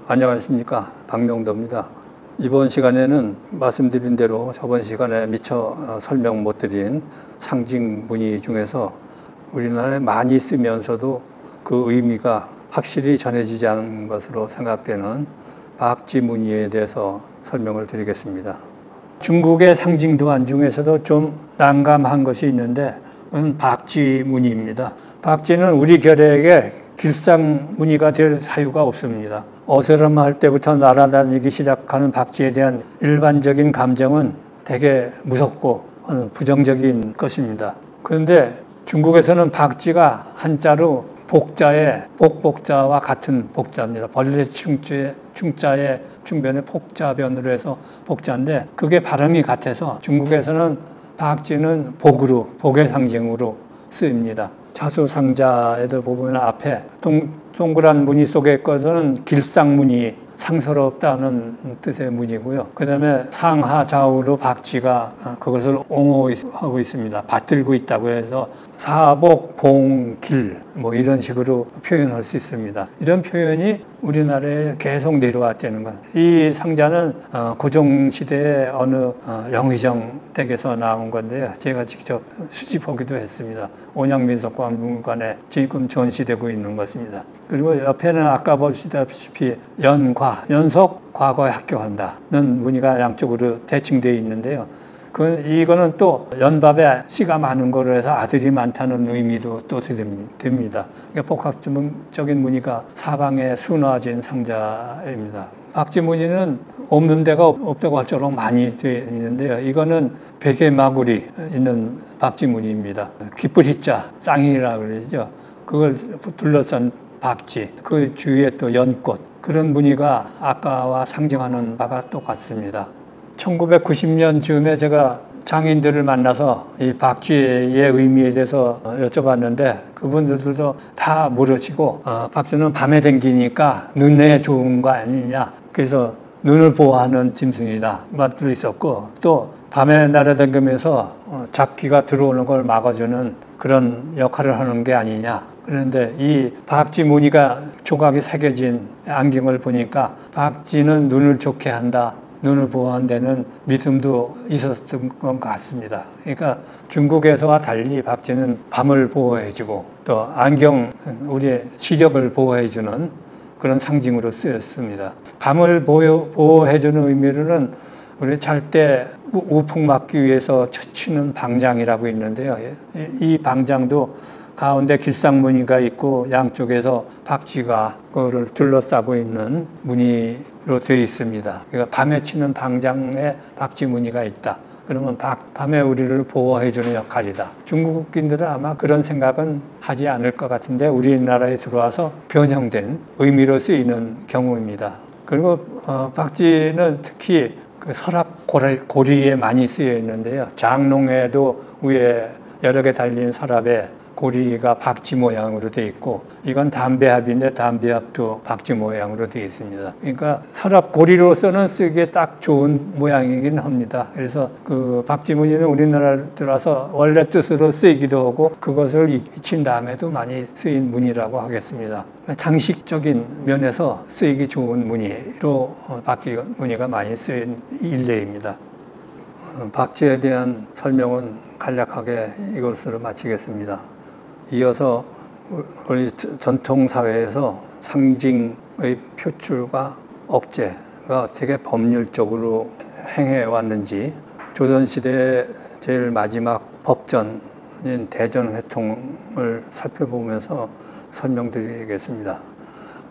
안녕하십니까, 박명도입니다. 이번 시간에는 말씀드린 대로 저번 시간에 미처 설명 못 드린 상징 무늬 중에서 우리나라에 많이 쓰면서도 그 의미가 확실히 전해지지 않은 것으로 생각되는 박쥐 무늬에 대해서 설명을 드리겠습니다. 중국의 상징 도안 중에서도 좀 난감한 것이 있는데 그건 박쥐 무늬입니다. 박쥐는 우리 결핵에 길상 무늬가 될 사유가 없습니다. 어스름할 때부터 날아다니기 시작하는 박쥐에 대한 일반적인 감정은 되게 무섭고 부정적인 것입니다. 그런데 중국에서는 박쥐가 한자로 복자의 복복자와 같은 복자입니다. 벌레 충자의 충변의 복자변으로 해서 복자인데 그게 발음이 같아서 중국에서는 박쥐는 복의 상징으로 쓰입니다. 자수상자에도 보면 앞에 동그란 무늬 속에 것은 길상무늬, 상스럽다는 뜻의 무늬고요. 그 다음에 상하 좌우로 박쥐가 그것을 옹호하고 있습니다. 받들고 있다고 해서 사복, 봉, 길 뭐 이런 식으로 표현할 수 있습니다. 이런 표현이 우리나라에 계속 내려왔다는 것. 이 상자는 고종시대의 어느 영의정 댁에서 나온 건데요. 제가 직접 수집하기도 했습니다. 온양민속박물관에 지금 전시되고 있는 것입니다. 그리고 옆에는 아까 보시다시피 연속 과거에 합격한다는 무늬가 양쪽으로 대칭되어 있는데요. 이거는 또 연밥에 씨가 많은 거로 해서 아들이 많다는 의미도 또 됩니다. 복합적인 무늬가 사방에 수놓아진 상자입니다. 박쥐 무늬는 없는 데가 없다고 할 정도로 많이 되어 있는데요. 이거는 베개 마구리 있는 박쥐 무늬입니다. 귓불희자, 쌍이라고 그러죠. 그걸 둘러싼 박쥐, 그 주위에 또 연꽃, 그런 무늬가 아까와 상징하는 바가 똑같습니다. 1990년 즈음에 제가 장인들을 만나서 이 박쥐의 의미에 대해서 여쭤봤는데 그분들도 다 모르시고 박쥐는 밤에 댕기니까 눈에 좋은 거 아니냐, 그래서 눈을 보호하는 짐승이다 말도 있었고, 또 밤에 날아다니면서 잡귀가 들어오는 걸 막아주는 그런 역할을 하는 게 아니냐. 그런데 이 박쥐 무늬가 조각이 새겨진 안경을 보니까 박쥐는 눈을 좋게 한다, 눈을 보호한 데는 믿음도 있었던 것 같습니다. 그러니까 중국에서와 달리 박쥐는 밤을 보호해주고 또 안경, 우리의 시력을 보호해주는 그런 상징으로 쓰였습니다. 밤을 보호해주는 의미로는 우리 잘 때 우풍 막기 위해서 치는 방장이라고 있는데요. 이 방장도 가운데 길상무늬가 있고 양쪽에서 박쥐가 그거를 둘러싸고 있는 무늬로 되어 있습니다. 그러니까 밤에 치는 방장에 박쥐 무늬가 있다. 그러면 밤에 우리를 보호해주는 역할이다. 중국인들은 아마 그런 생각은 하지 않을 것 같은데 우리나라에 들어와서 변형된 의미로 쓰이는 경우입니다. 그리고 박쥐는 특히 그 서랍 고리에 많이 쓰여 있는데요. 장롱에도 위에 여러 개 달린 서랍에 고리가 박쥐 모양으로 되어 있고, 이건 담배합인데 담배합도 박쥐 모양으로 되어 있습니다. 그러니까 서랍 고리로서는 쓰기에 딱 좋은 모양이긴 합니다. 그래서 그 박쥐 무늬는 우리나라에 들어와서 원래 뜻으로 쓰이기도 하고 그것을 잊힌 다음에도 많이 쓰인 무늬라고 하겠습니다. 장식적인 면에서 쓰이기 좋은 무늬로 박쥐 무늬가 많이 쓰인 일례입니다. 박쥐에 대한 설명은 간략하게 이것으로 마치겠습니다. 이어서 우리 전통사회에서 상징의 표출과 억제가 어떻게 법률적으로 행해왔는지, 조선시대의 제일 마지막 법전인 대전회통을 살펴보면서 설명드리겠습니다.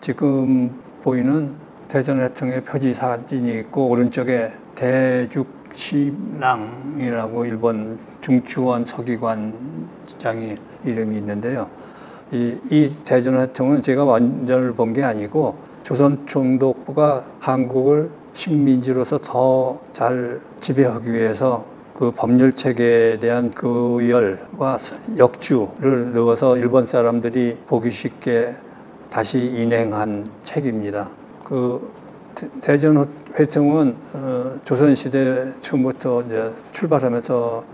지금 보이는 대전회통의 표지 사진이 있고 오른쪽에 대죽신랑이라고 일본 중추원 서기관장이 이름이 있는데요. 이 대전회통은 제가 완전을 본 게 아니고 조선총독부가 한국을 식민지로서 더 잘 지배하기 위해서 그 법률 체계에 대한 그 열과 역주를 넣어서 일본 사람들이 보기 쉽게 다시 인행한 책입니다. 그 대전회통은 조선시대 처음부터 이제 출발하면서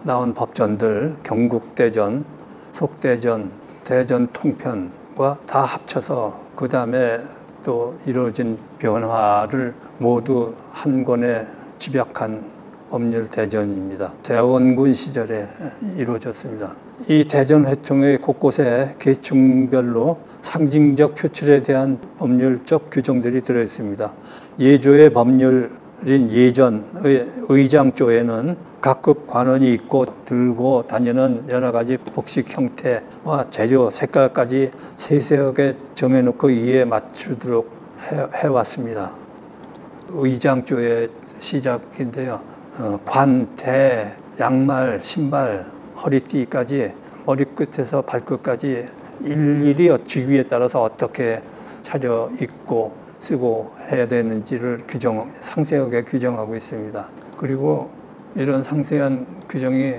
나온 법전들, 경국대전, 속대전, 대전통편과 다 합쳐서 그 다음에 또 이루어진 변화를 모두 한 권에 집약한 법률 대전입니다. 대원군 시절에 이루어졌습니다. 이 대전회통의 곳곳에 계층별로 상징적 표출에 대한 법률적 규정들이 들어있습니다. 예조의 법률인 예전의 의장조에는 각급 관원이 입고 들고 다니는 여러 가지 복식 형태와 재료, 색깔까지 세세하게 정해놓고 이에 맞추도록 해왔습니다. 의장조의 시작인데요. 관, 대, 양말, 신발, 허리띠까지 머리끝에서 발끝까지 일일이 직위에 따라서 어떻게 차려 입고 쓰고 해야 되는지를 상세하게 규정하고 있습니다. 그리고 이런 상세한 규정이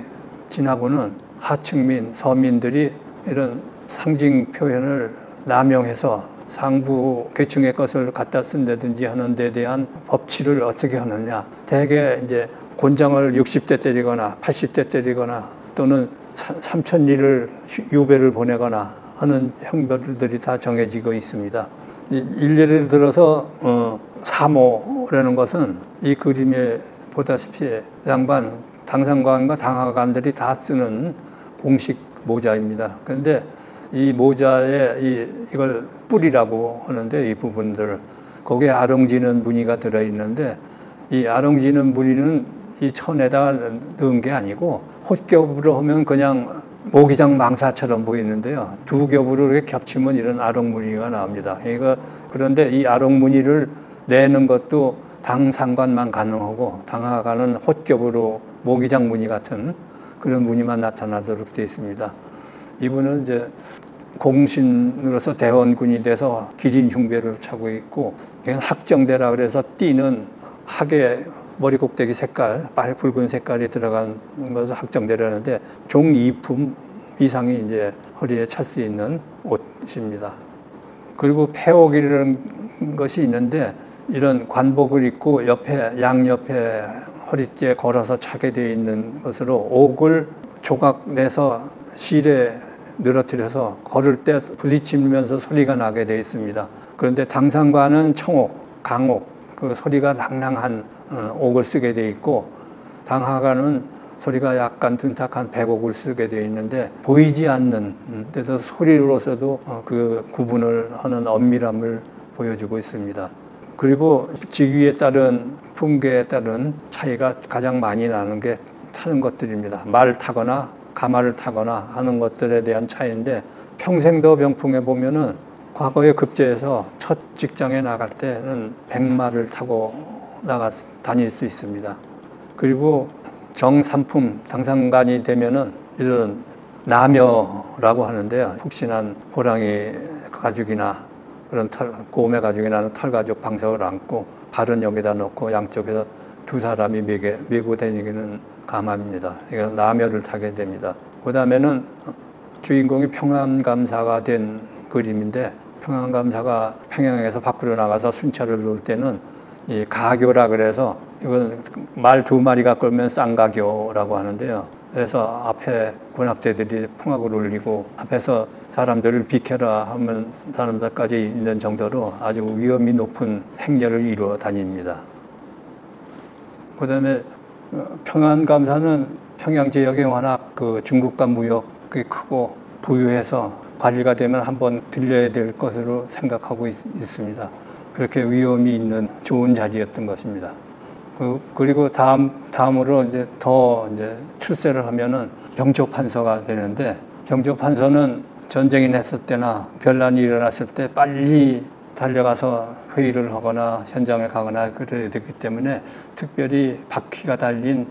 지나고는 하층민, 서민들이 이런 상징 표현을 남용해서 상부 계층의 것을 갖다 쓴다든지 하는 데 대한 법치를 어떻게 하느냐. 대개 이제 곤장을 60대 때리거나 80대 때리거나 또는 3,000리를 유배를 보내거나 하는 형벌들이 다 정해지고 있습니다. 일례를 들어서 사모라는 것은 이 그림에 보다시피 양반, 당상관과 당하관들이 다 쓰는 공식 모자입니다. 그런데 이 모자에 이걸 뿔이라고 하는데 이 부분들 거기에 아롱지는 무늬가 들어있는데 이 아롱지는 무늬는 이 천에다가 넣은 게 아니고 홑겹으로 하면 그냥 모기장 망사처럼 보이는데요. 두 겹으로 이렇게 겹치면 이런 아롱 무늬가 나옵니다. 그런데 이 아롱 무늬를 내는 것도 당상관만 가능하고 당하관은 홑겹으로 모기장 무늬 같은 그런 무늬만 나타나도록 되어 있습니다. 이분은 이제 공신으로서 대원군이 돼서 기린 흉배를 차고 있고 이건 학정대라 그래서 띠는 학의 머리 꼭대기 색깔, 붉은 색깔이 들어간 것을 학정대라는데 종 2품 이상이 이제 허리에 찰 수 있는 옷입니다. 그리고 폐옥이라는 것이 있는데 이런 관복을 입고 양옆에 허리띠에 걸어서 차게 되어 있는 것으로 옥을 조각 내서 실에 늘어뜨려서 걸을 때 부딪히면서 소리가 나게 되어 있습니다. 그런데 당상관은 청옥, 강옥, 그 소리가 낭낭한 옥을 쓰게 되어 있고 당하관은 소리가 약간 둔탁한 백옥을 쓰게 되어 있는데 보이지 않는 데서 소리로서도 그 구분을 하는 엄밀함을 보여주고 있습니다. 그리고 직위에 따른 품계에 따른 차이가 가장 많이 나는 게 타는 것들입니다. 말을 타거나 가마를 타거나 하는 것들에 대한 차이인데 평생도 병풍에 보면은 과거에 급제해서 첫 직장에 나갈 때는 백마를 타고 다닐 수 있습니다. 그리고 정삼품 당상관이 되면은 이런 남여라고 하는데요. 푹신한 호랑이 가죽이나 그런 곰의 가죽이나 털가죽 방석을 안고 발은 여기다 놓고 양쪽에서 두 사람이 메고 다니는 가마입니다. 이거 남여를 타게 됩니다. 그 다음에는 주인공이 평안감사가 된 그림인데 평안감사가 평양에서 밖으로 나가서 순찰을 놓을 때는 이 가교라 그래서 이건 말 두 마리가 끌면 쌍가교라고 하는데요. 그래서 앞에 군악대들이 풍악을 울리고 앞에서 사람들을 비켜라 하면 사람들까지 있는 정도로 아주 위험이 높은 행렬을 이루어 다닙니다. 그 다음에 평안감사는 평양 지역에 워낙 그 중국과 무역이 크고 부유해서 관리가 되면 한번 들려야 될 것으로 생각하고 있습니다. 그렇게 위험이 있는 좋은 자리였던 것입니다. 그리고 다음으로 이제 출세를 하면은 병조판서가 되는데 병조판서는 전쟁이 났을 때나 변란이 일어났을 때 빨리 달려가서 회의를 하거나 현장에 가거나 그래야 되기 때문에 특별히 바퀴가 달린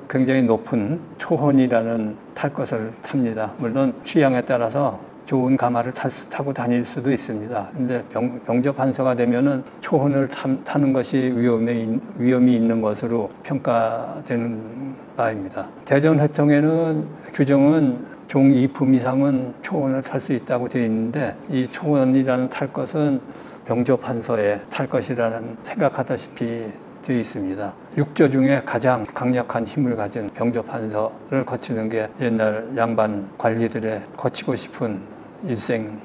굉장히 높은 초혼이라는 탈 것을 탑니다. 물론 취향에 따라서 좋은 가마를 타고 다닐 수도 있습니다. 근데 병접한서가 되면은 초혼을 타는 것이 위험이 있는 것으로 평가되는 바입니다. 대전회통에는 규정은 종 2품 이상은 초원을 탈 수 있다고 되어 있는데, 이 초원이라는 탈 것은 병접한서에 탈 것이라는 생각하다시피 되어 있습니다. 육조 중에 가장 강력한 힘을 가진 병접한서를 거치는 게 옛날 양반 관리들의 거치고 싶은 일생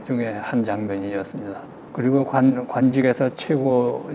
중에 한 장면이었습니다. 그리고 관직에서 최고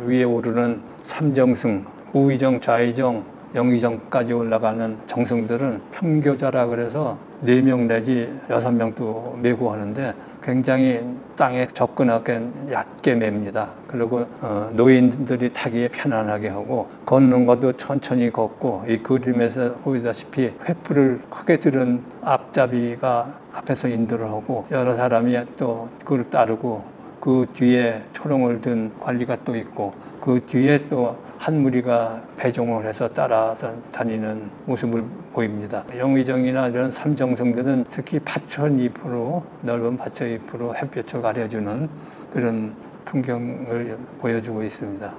위에 오르는 삼정승, 우의정, 좌의정, 영의정까지 올라가는 정승들은 평교자라 그래서 4명 내지 6명도 메고 하는데 굉장히 땅에 접근하게 얕게 맵니다. 그리고 노인들이 타기에 편안하게 하고 걷는 것도 천천히 걷고, 이 그림에서 보이다시피 횃불을 크게 들은 앞잡이가 앞에서 인도를 하고 여러 사람이 또 그걸 따르고, 그 뒤에 초롱을 든 관리가 또 있고, 그 뒤에 또 한 무리가 배종을 해서 따라서 다니는 모습을 보입니다. 영의정이나 이런 삼정승들은 특히 파천 잎으로, 넓은 파천 잎으로 햇볕을 가려주는 그런 풍경을 보여주고 있습니다.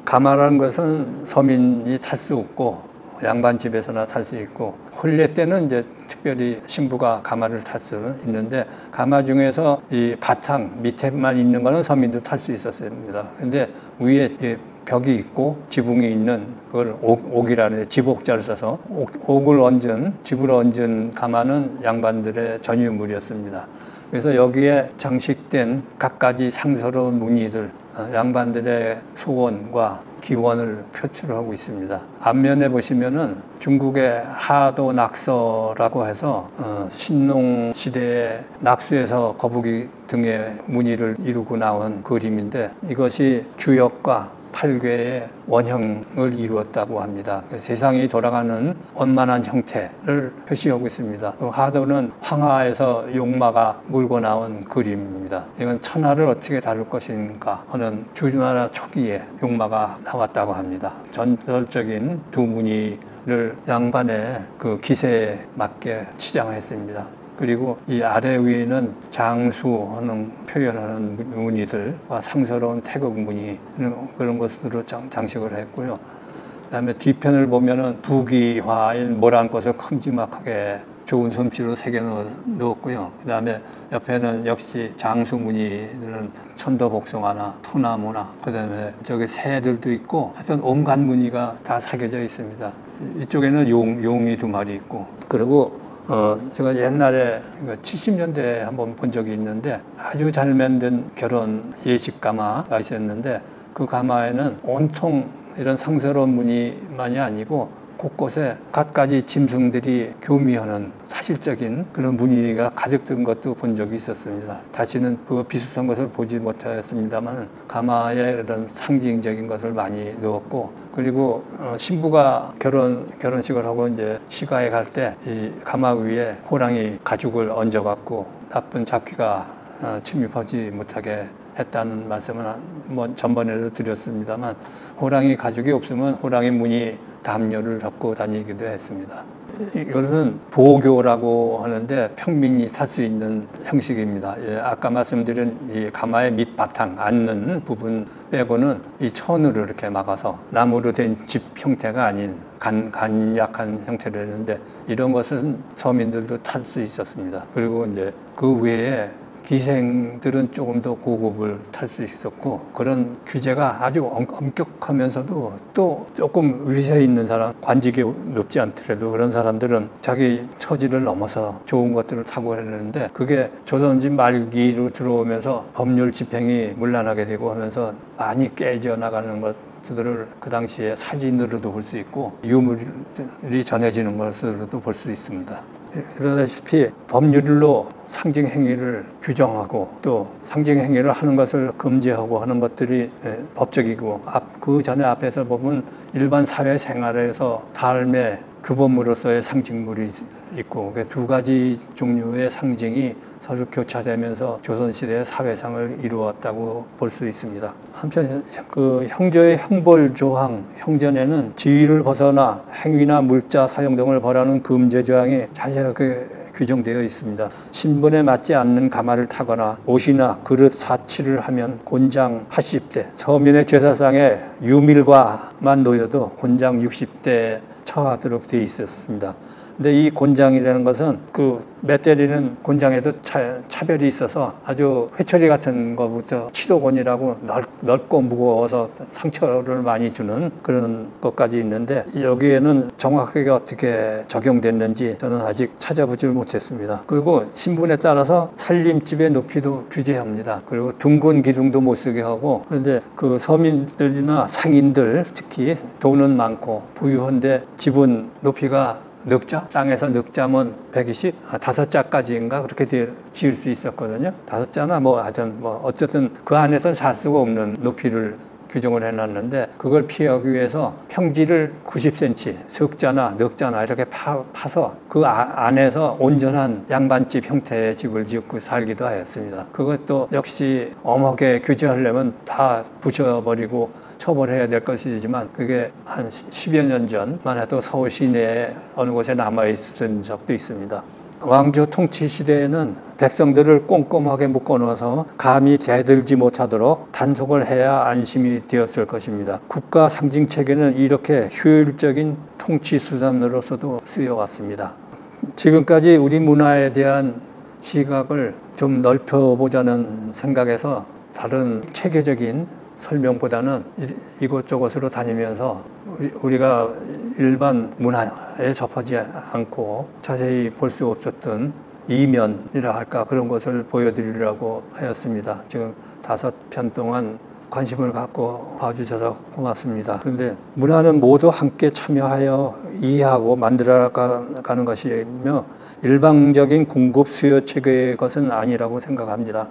가마라는 것은 서민이 탈 수 없고 양반 집에서나 탈 수 있고, 혼례 때는 이제 특별히 신부가 가마를 탈 수는 있는데, 가마 중에서 이 바탕 밑에만 있는 거는 서민도 탈 수 있었습니다. 근데 위에 벽이 있고 지붕이 있는 그걸 옥이라는 지복자를 써서 옥을 얹은, 집을 얹은 가마는 양반들의 전유물이었습니다. 그래서 여기에 장식된 각가지 상서로운 무늬들, 양반들의 소원과 기원을 표출하고 있습니다. 앞면에 보시면은 중국의 하도 낙서라고 해서 신농 시대에 낙수에서 거북이 등의 무늬를 이루고 나온 그림인데, 이것이 주역과 팔괘의 원형을 이루었다고 합니다. 세상이 돌아가는 원만한 형태를 표시하고 있습니다. 하도는 황하에서 용마가 물고 나온 그림입니다. 이건 천하를 어떻게 다룰 것인가 하는 주나라 초기에 용마가 나왔다고 합니다. 전설적인 두 무늬를 양반의 그 기세에 맞게 치장했습니다. 그리고 이 아래 위에는 장수하는 표현하는 무늬들과 상서로운 태극 무늬, 그런 것으로 장식을 했고요. 그다음에 뒤편을 보면은 부귀화인 모란 것을 큼지막하게 좋은 솜씨로 새겨 넣었고요. 그다음에 옆에는 역시 장수 무늬들은 천도복숭아나 토나무나, 그다음에 저기 새들도 있고, 하여튼 온갖 무늬가 다 새겨져 있습니다. 이쪽에는 용이 2마리 있고, 그리고 제가 옛날에 70년대에 한번 본 적이 있는데, 아주 잘 만든 결혼 예식 가마가 있었는데, 그 가마에는 온통 이런 상서로운 무늬만이 아니고 곳곳에 갖가지 짐승들이 교미하는 사실적인 그런 무늬가 가득 든 것도 본 적이 있었습니다. 다시는 그 비슷한 것을 보지 못했습니다만, 가마에 이런 상징적인 것을 많이 넣었고, 그리고 신부가 결혼식을 하고 이제 시가에 갈 때 이 가마 위에 호랑이 가죽을 얹어갖고 나쁜 잡귀가 침입하지 못하게 했다는 말씀은 전번에도 드렸습니다만, 호랑이 가죽이 없으면 호랑이 무늬 담요를 덮고 다니기도 했습니다. 이것은 보교라고 하는데 평민이 탈 수 있는 형식입니다. 아까 말씀드린 이 가마의 밑바탕 앉는 부분 빼고는 이 천으로 이렇게 막아서 나무로 된 집 형태가 아닌 간약한 형태로 했는데, 이런 것은 서민들도 탈 수 있었습니다. 그리고 이제 그 외에 기생들은 조금 더 고급을 탈 수 있었고, 그런 규제가 아주 엄격하면서도 또 조금 위세에 있는 사람, 관직이 높지 않더라도 그런 사람들은 자기 처지를 넘어서 좋은 것들을 타고 하려는데, 그게 조선지 말기로 들어오면서 법률 집행이 문란하게 되고 하면서 많이 깨져 나가는 것들을 그 당시에 사진으로도 볼 수 있고 유물이 전해지는 것으로도 볼 수 있습니다. 그러다시피 법률로 상징 행위를 규정하고 또 상징 행위를 하는 것을 금지하고 하는 것들이 법적이고, 그 전에 앞에서 보면 일반 사회 생활에서 삶의 규범으로서의 상징물이 있고, 그 2가지 종류의 상징이 서로 교차되면서 조선시대의 사회상을 이루었다고 볼 수 있습니다. 한편 그 형조의 형벌조항, 형전에는 지위를 벗어나 행위나 물자 사용 등을 벌하는 금제조항이 자세하게 규정되어 있습니다. 신분에 맞지 않는 가마를 타거나 옷이나 그릇 사치를 하면 곤장 80대, 서민의 제사상에 유밀과만 놓여도 곤장 60대에 처하도록 되어 있었습니다. 근데 이 곤장이라는 것은 그 매 때리는 곤장에도 차별이 있어서 아주 회초리 같은 거부터 치도곤이라고 넓고 무거워서 상처를 많이 주는 그런 것까지 있는데 여기에는 정확하게 어떻게 적용됐는지 저는 아직 찾아보질 못했습니다. 그리고 신분에 따라서 살림집의 높이도 규제합니다. 그리고 둥근 기둥도 못 쓰게 하고, 그런데 그 서민들이나 상인들 특히 돈은 많고 부유한데 집은 높이가 넉자? 땅에서 넉자면 120? 5자까지인가? 그렇게 지을 수 있었거든요. 5자나 하여튼 어쨌든 그 안에서 살 수가 없는 높이를 규정을 해놨는데 그걸 피하기 위해서 평지를 90cm, 석자나 넉자나 이렇게 파서 그 안에서 온전한 양반집 형태의 집을 짓고 살기도 하였습니다. 그것도 역시 엄하게 규제하려면 다 부셔버리고 처벌해야 될 것이지만 그게 한 10여 년 전만 해도 서울 시내에 어느 곳에 남아있었던 적도 있습니다. 왕조 통치 시대에는 백성들을 꼼꼼하게 묶어놓아서 감히 대들지 못하도록 단속을 해야 안심이 되었을 것입니다. 국가 상징 체계는 이렇게 효율적인 통치 수단으로서도 쓰여왔습니다. 지금까지 우리 문화에 대한 시각을 좀 넓혀보자는 생각에서 다른 체계적인 설명보다는 이곳저곳으로 다니면서 우리가 일반 문화에 접하지 않고 자세히 볼 수 없었던 이면이라 할까 그런 것을 보여드리려고 하였습니다. 지금 5편 동안 관심을 갖고 봐주셔서 고맙습니다. 그런데 문화는 모두 함께 참여하여 이해하고 만들어가는 것이며 일방적인 공급 수요 체계의 것은 아니라고 생각합니다.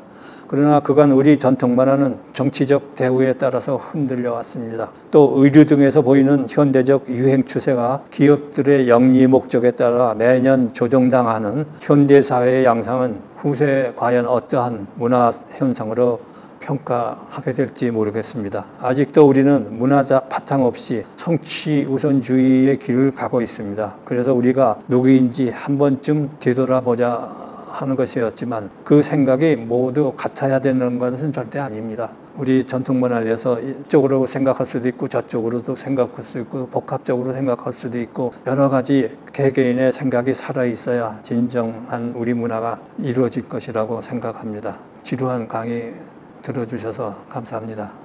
그러나 그간 우리 전통 문화는 정치적 대우에 따라서 흔들려 왔습니다. 또 의류 등에서 보이는 현대적 유행 추세가 기업들의 영리 목적에 따라 매년 조정당하는 현대사회의 양상은 후세에 과연 어떠한 문화 현상으로 평가하게 될지 모르겠습니다. 아직도 우리는 문화다 바탕 없이 성취 우선주의의 길을 가고 있습니다. 그래서 우리가 누구인지 한 번쯤 되돌아보자 하는 것이었지만 그 생각이 모두 같아야 되는 것은 절대 아닙니다. 우리 전통 문화에 대해서 이쪽으로 생각할 수도 있고 저쪽으로도 생각할 수 있고 복합적으로 생각할 수도 있고 여러 가지 개개인의 생각이 살아있어야 진정한 우리 문화가 이루어질 것이라고 생각합니다. 지루한 강의 들어주셔서 감사합니다.